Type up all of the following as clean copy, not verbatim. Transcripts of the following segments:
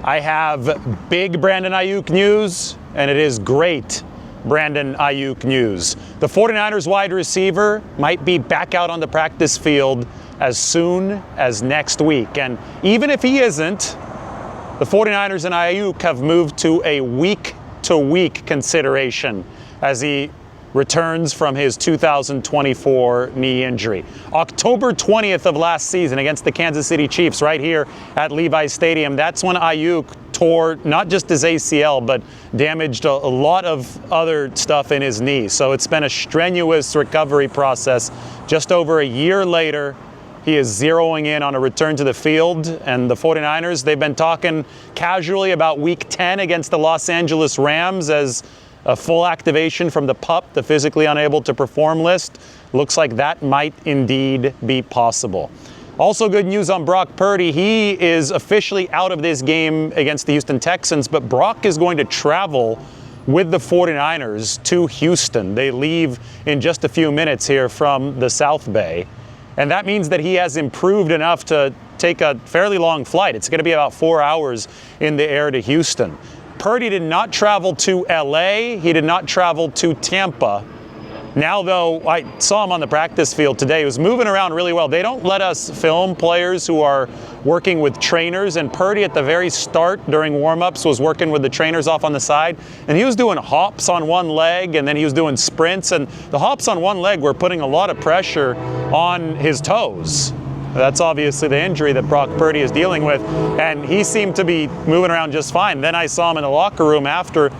I have big Brandon Aiyuk news, and it is great Brandon Aiyuk news. The 49ers wide receiver might be back out on the practice field as soon as next week. And even if he isn't, the 49ers and Aiyuk have moved to a week-to-week consideration as he returns from his 2024 knee injury. October 20th of last season against the Kansas City Chiefs right here at Levi's Stadium, that's when Aiyuk tore not just his ACL, but damaged a lot of other stuff in his knee. So it's been a strenuous recovery process. Just over a year later, he is zeroing in on a return to the field, and the 49ers, they've been talking casually about Week 10 against the Los Angeles Rams as a full activation from the PUP, the physically unable to perform list. Looks like that might indeed be possible. Also good news on Brock Purdy. He is officially out of this game against the Houston Texans, but Brock is going to travel with the 49ers to Houston. They leave in just a few minutes here from the South Bay. And that means that he has improved enough to take a fairly long flight. It's going to be about 4 hours in the air to Houston. Purdy did not travel to LA. He did not travel to Tampa. Now, though, I saw him on the practice field today. He was moving around really well. They don't let us film players who are working with trainers, and Purdy at the very start during warmups was working with the trainers off on the side, and he was doing hops on one leg, and then he was doing sprints, and the hops on one leg were putting a lot of pressure on his toes. That's obviously the injury that Brock Purdy is dealing with, and he seemed to be moving around just fine. Then I saw him in the locker room after,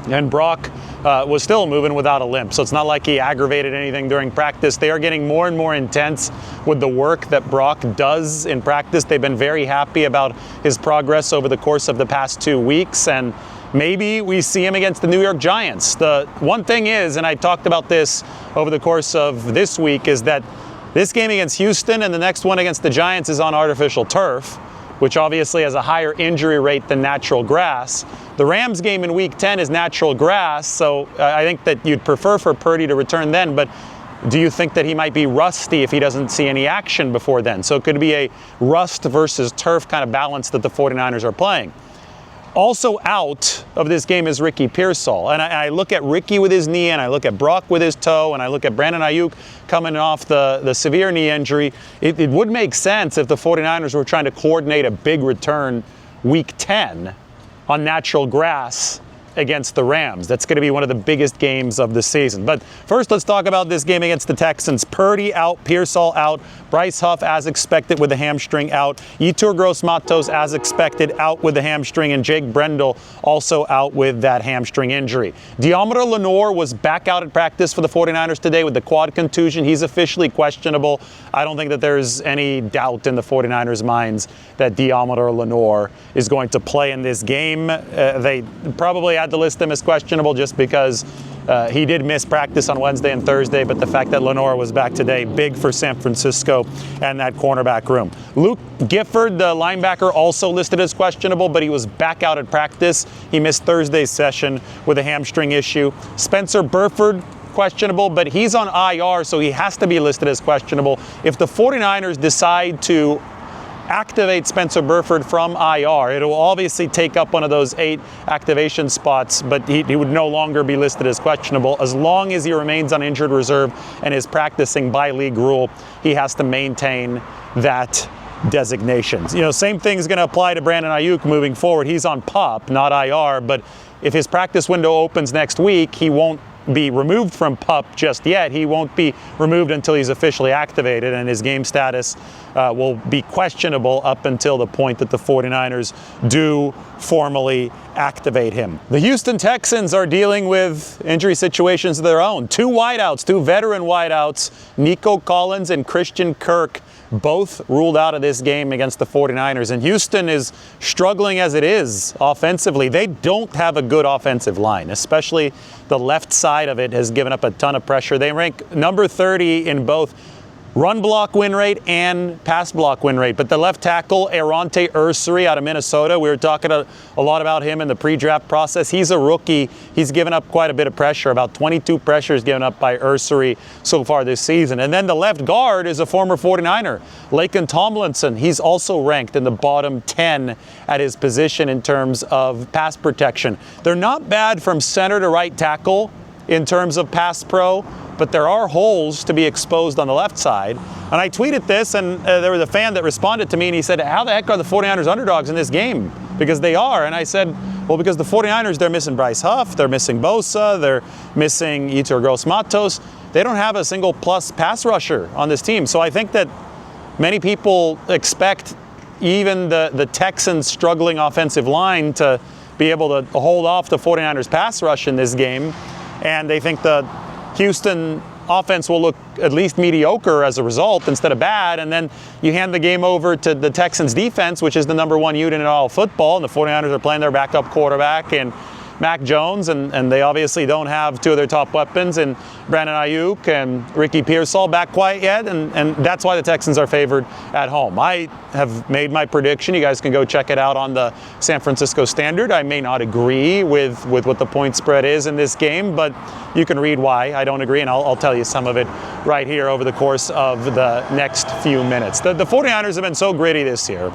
and Brock was still moving without a limp. So it's not like he aggravated anything during practice. They are getting more and more intense with the work that Brock does in practice. They've been very happy about his progress over the course of the past 2 weeks, and maybe we see him against the New York Giants. The one thing is, and I talked about this over the course of this week, is that this game against Houston and the next one against the Giants is on artificial turf, which obviously has a higher injury rate than natural grass. The Rams game in Week 10 is natural grass, so I think that you'd prefer for Purdy to return then, but do you think that he might be rusty if he doesn't see any action before then? So it could be a rust versus turf kind of balance that the 49ers are playing. Also out of this game is Ricky Pearsall. And I look at Ricky with his knee, and I look at Brock with his toe, and I look at Brandon Aiyuk coming off the severe knee injury. It would make sense if the 49ers were trying to coordinate a big return Week 10 on natural grass against the Rams. That's going to be one of the biggest games of the season. But first, let's talk about this game against the Texans. Purdy out, Pearsall out, Bryce Huff as expected with the hamstring out, Yetur Gross-Matos as expected out with the hamstring, and Jake Brendel also out with that hamstring injury. Deommodore Lenoir was back out at practice for the 49ers today with the quad contusion. He's officially questionable. I don't think that there's any doubt in the 49ers' minds that Deommodore Lenoir is going to play in this game. They probably had to list him as questionable just because he did miss practice on Wednesday and Thursday, but the fact that Lenoir was back today, big for San Francisco and that cornerback room. Luke Gifford, the linebacker, also listed as questionable, but he was back out at practice. He missed Thursday's session with a hamstring issue. Spencer Burford, questionable, but he's on IR, so he has to be listed as questionable. If the 49ers decide to activate Spencer Burford from IR, it will obviously take up one of those 8 activation spots, but he would no longer be listed as questionable. As long as he remains on injured reserve and is practicing by league rule, he has to maintain that designation. You know, same thing is going to apply to Brandon Aiyuk moving forward. He's on PUP, not IR, but if his practice window opens next week, he won't be removed from PUP just yet. He won't be removed until he's officially activated, and his game status will be questionable up until the point that the 49ers do formally activate him. The Houston Texans are dealing with injury situations of their own. 2 wideouts, 2 veteran wideouts, Nico Collins and Christian Kirk, both ruled out of this game against the 49ers. And Houston is struggling as it is offensively. They don't have a good offensive line, especially the left side of it has given up a ton of pressure. They rank number 30 in both run block win rate and pass block win rate. But the left tackle, Aronte Ursary out of Minnesota, we were talking a lot about him in the pre-draft process. He's a rookie. He's given up quite a bit of pressure, about 22 pressures given up by Ursary so far this season. And then the left guard is a former 49er, Laken Tomlinson. He's also ranked in the bottom 10 at his position in terms of pass protection. They're not bad from center to right tackle in terms of pass pro, but there are holes to be exposed on the left side. And I tweeted this, and there was a fan that responded to me, and he said, how the heck are the 49ers underdogs in this game? Because they are. And I said, well, because the 49ers, they're missing Bryce Huff, they're missing Bosa, they're missing Yetur Gross-Matos. They don't have a single plus pass rusher on this team. So I think that many people expect even the Texans' struggling offensive line to be able to hold off the 49ers pass rush in this game. And they think the Houston offense will look at least mediocre as a result instead of bad, and then you hand the game over to the Texans defense, which is the number one unit in all football, and the 49ers are playing their backup quarterback and Mac Jones, and they obviously don't have two of their top weapons in Brandon Aiyuk and Ricky Pearsall back quite yet, and that's why the Texans are favored at home. I have made my prediction. You guys can go check it out on the San Francisco Standard. I may not agree with what the point spread is in this game, but you can read why I don't agree, and I'll tell you some of it right here over the course of the next few minutes. The 49ers have been so gritty this year,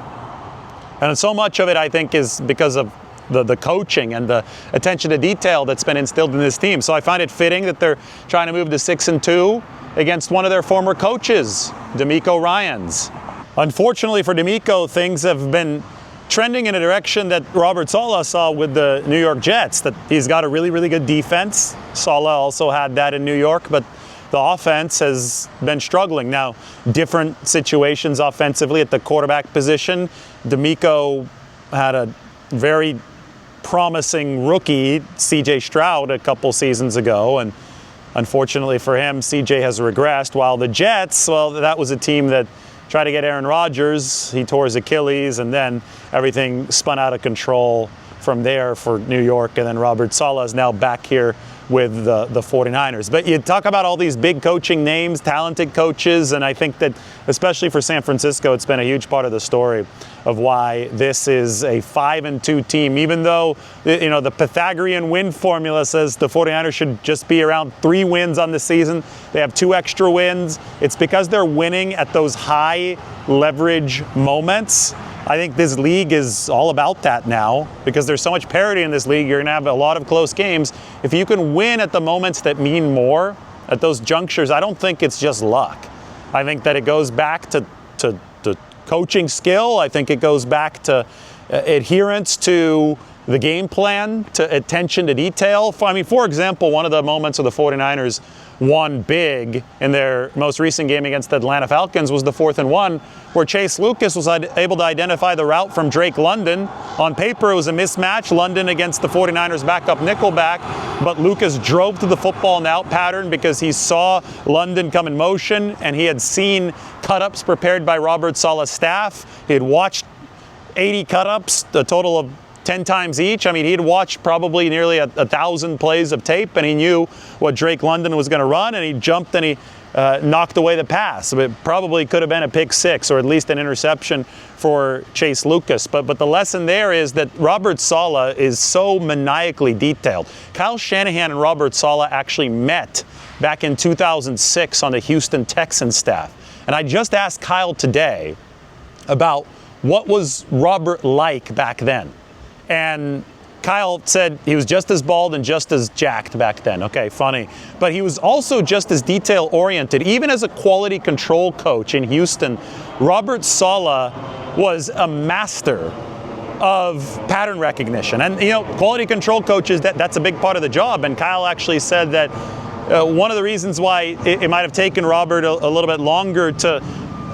and so much of it, I think, is because of the coaching and the attention to detail that's been instilled in this team. So I find it fitting that they're trying to move to 6-2 against one of their former coaches, DeMeco Ryans. Unfortunately for DeMeco, things have been trending in a direction that Robert Saleh saw with the New York Jets, that he's got a really, really good defense. Saleh also had that in New York, but the offense has been struggling. Now, different situations offensively at the quarterback position. DeMeco had a very promising rookie, C.J. Stroud, a couple seasons ago, and unfortunately for him, C.J. has regressed, while the Jets, well, that was a team that tried to get Aaron Rodgers. He tore his Achilles, and then everything spun out of control from there for New York, and then Robert Saleh is now back here with the 49ers. But you talk about all these big coaching names, talented coaches, and I think that especially for San Francisco, it's been a huge part of the story of why this is a 5-2 team. Even though the Pythagorean win formula says the 49ers should just be around 3 wins on the season, they have 2 extra wins. It's because they're winning at those high leverage moments. I think this league is all about that now, because there's so much parity in this league. You're going to have a lot of close games. If you can win at the moments that mean more, at those junctures, I don't think it's just luck. I think that it goes back to coaching skill. I think it goes back to adherence to the game plan, to attention to detail. I mean, for example, one of the moments of the 49ers won big in their most recent game against the Atlanta Falcons was the 4th and 1, where Chase Lucas was able to identify the route from Drake London. On paper, it was a mismatch, London against the 49ers backup nickelback, but Lucas drove to the football in the out pattern because he saw London come in motion, and he had seen cut-ups prepared by Robert Saleh's staff. He had watched 80 cut-ups, a total of 10 times each. I mean, he'd watched probably nearly 1,000 plays of tape, and he knew what Drake London was going to run, and he jumped and he knocked away the pass. It probably could have been a pick 6 or at least an interception for Chase Lucas. But the lesson there is that Robert Saleh is so maniacally detailed. Kyle Shanahan and Robert Saleh actually met back in 2006 on the Houston Texans staff. And I just asked Kyle today about what was Robert like back then. And Kyle said he was just as bald and just as jacked back then. Okay, funny. But he was also just as detail-oriented. Even as a quality control coach in Houston, Robert Saleh was a master of pattern recognition. And, quality control coaches, that's a big part of the job. And Kyle actually said that one of the reasons why it might have taken Robert a little bit longer to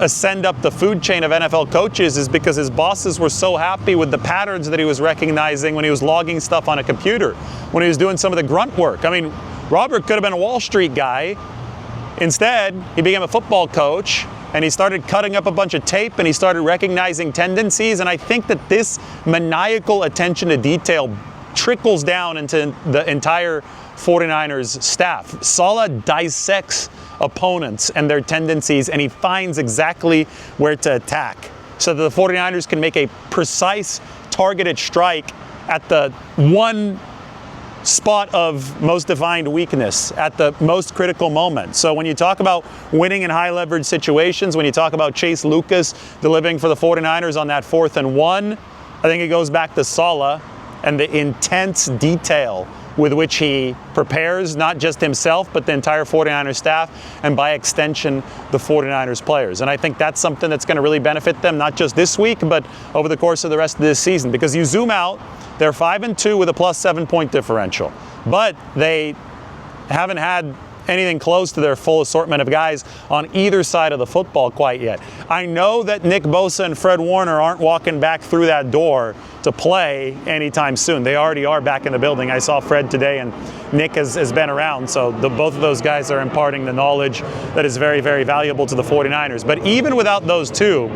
ascend up the food chain of NFL coaches is because his bosses were so happy with the patterns that he was recognizing when he was logging stuff on a computer, when he was doing some of the grunt work. I mean, Robert could have been a Wall Street guy. Instead, he became a football coach, and he started cutting up a bunch of tape, and he started recognizing tendencies. And I think that this maniacal attention to detail trickles down into the entire 49ers staff. Saleh dissects opponents and their tendencies, and he finds exactly where to attack so that the 49ers can make a precise, targeted strike at the one spot of most defined weakness at the most critical moment. So when you talk about winning in high leverage situations, when you talk about Chase Lucas delivering for the 49ers on that 4th and 1, I think it goes back to Saleh and the intense detail with which he prepares not just himself, but the entire 49ers staff, and by extension, the 49ers players. And I think that's something that's going to really benefit them, not just this week, but over the course of the rest of this season. Because you zoom out, they're 5-2 with a plus 7-point differential. But they haven't had anything close to their full assortment of guys on either side of the football quite yet. I know that Nick Bosa and Fred Warner aren't walking back through that door to play anytime soon. They already are back in the building. I saw Fred today, and Nick has been around, so both of those guys are imparting the knowledge that is very, very valuable to the 49ers. But even without those two,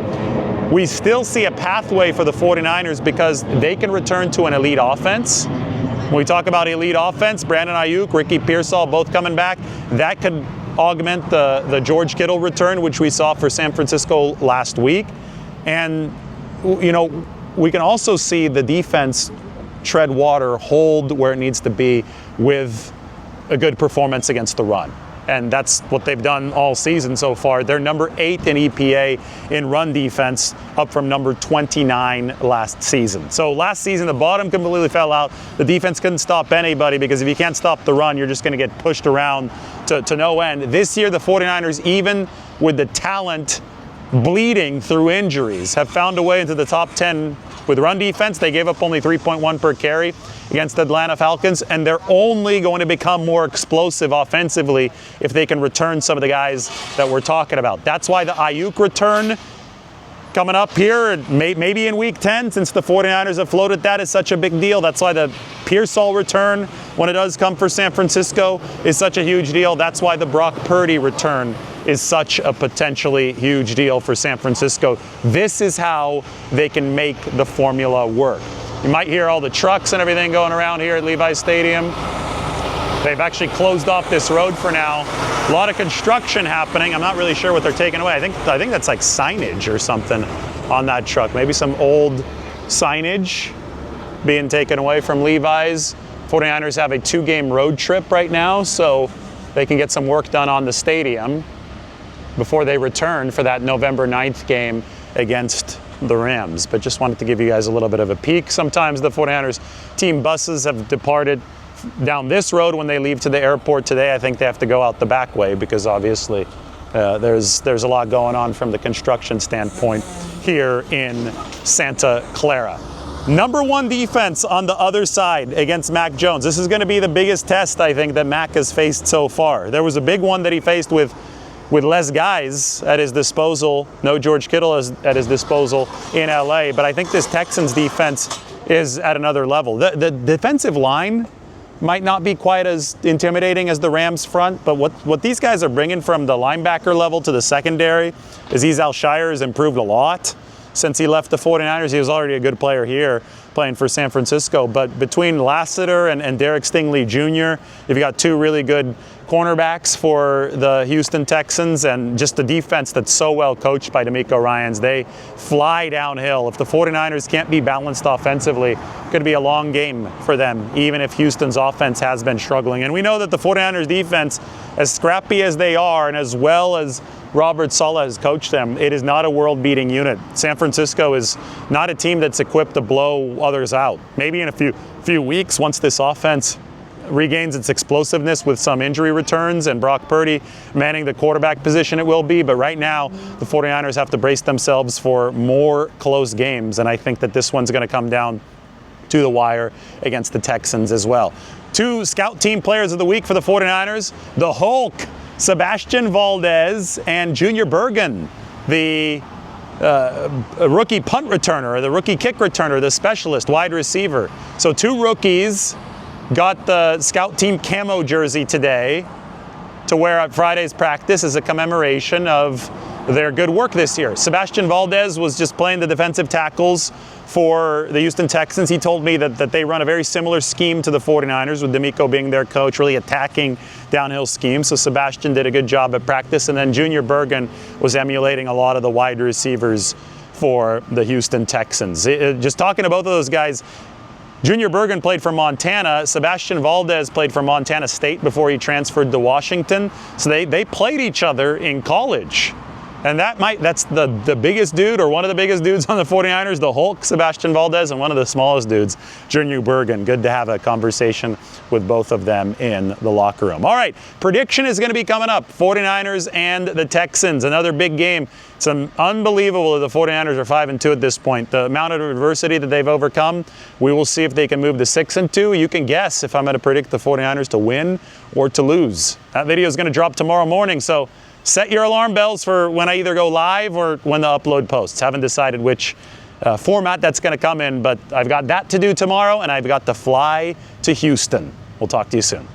we still see a pathway for the 49ers because they can return to an elite offense. When we talk about elite offense, Brandon Aiyuk, Ricky Pearsall both coming back, that could augment the George Kittle return, which we saw for San Francisco last week. And, you know, we can also see the defense tread water, hold where it needs to be with a good performance against the run. And that's what they've done all season so far. They're number 8 in EPA in run defense, up from number 29 last season. So last season, the bottom completely fell out. The defense couldn't stop anybody because if you can't stop the run, you're just going to get pushed around to no end. This year, the 49ers, even with the talent bleeding through injuries, have found a way into the top 10 with run defense. They gave up only 3.1 per carry against the Atlanta Falcons, and they're only going to become more explosive offensively if they can return some of the guys that we're talking about. That's why the Aiyuk return coming up here, maybe in week 10, since the 49ers have floated that, is such a big deal. That's why the Pearsall return, when it does come for San Francisco, is such a huge deal. That's why the Brock Purdy return is such a potentially huge deal for San Francisco. This is how they can make the formula work. You might hear all the trucks and everything going around here at Levi's Stadium. They've actually closed off this road for now. A lot of construction happening. I'm not really sure what they're taking away. I think that's like signage or something on that truck. Maybe some old signage being taken away from Levi's. 49ers have a 2-game road trip right now, so they can get some work done on the stadium before they return for that November 9th game against the Rams. But just wanted to give you guys a little bit of a peek. Sometimes the 49ers team buses have departed down this road when they leave to the airport. Today, I think they have to go out the back way because obviously there's a lot going on from the construction standpoint here in Santa Clara. Number 1 defense on the other side against Mac Jones. This is going to be the biggest test, I think, that Mac has faced so far. There was a big one that he faced with less guys at his disposal, no George Kittle at his disposal in LA, but I think this Texans defense is at another level. The defensive line might not be quite as intimidating as the Rams front, but what these guys are bringing from the linebacker level to the secondary, Azeez Al-Shaair has improved a lot since he left the 49ers. He was already a good player here playing for San Francisco, but between Lassiter and Derek Stingley Jr., you've got 2 really good cornerbacks for the Houston Texans, and just the defense that's so well coached by DeMeco Ryans. They fly downhill. If the 49ers can't be balanced offensively, it could be a long game for them, even if Houston's offense has been struggling. And we know that the 49ers defense, as scrappy as they are and as well as Robert Saleh has coached them, it is not a world-beating unit. San Francisco is not a team that's equipped to blow others out. Maybe in a few weeks, once this offense regains its explosiveness with some injury returns and Brock Purdy manning the quarterback position, it will be. But right now, the 49ers have to brace themselves for more close games, and I think that this one's going to come down to the wire against the Texans as well. 2 scout team players of the week for the 49ers, the Hulk, Sebastian Valdez, and Junior Bergen, the rookie punt returner, or the rookie kick returner, the specialist wide receiver. So 2 rookies got the scout team camo jersey today to wear at Friday's practice as a commemoration of their good work this year. Sebastian Valdez was just playing the defensive tackles for the Houston Texans. He told me that they run a very similar scheme to the 49ers, with D'Amico being their coach, really attacking downhill scheme. So Sebastian did a good job at practice, and then Junior Bergen was emulating a lot of the wide receivers for the Houston Texans. Just talking to both of those guys, Junior Bergen played for Montana. Sebastian Valdez played for Montana State before he transferred to Washington. So they played each other in college. And that's the biggest dude, or one of the biggest dudes on the 49ers, the Hulk, Sebastian Valdez, and one of the smallest dudes, Junior Bergen. Good to have a conversation with both of them in the locker room. All right, prediction is going to be coming up. 49ers and the Texans, another big game. It's unbelievable that the 49ers are 5-2 at this point. The amount of adversity that they've overcome, we will see if they can move to 6-2. You can guess if I'm going to predict the 49ers to win or to lose. That video is going to drop tomorrow morning, so set your alarm bells for when I either go live or when the upload posts. Haven't decided which format that's going to come in, but I've got that to do tomorrow, and I've got to fly to Houston. We'll talk to you soon.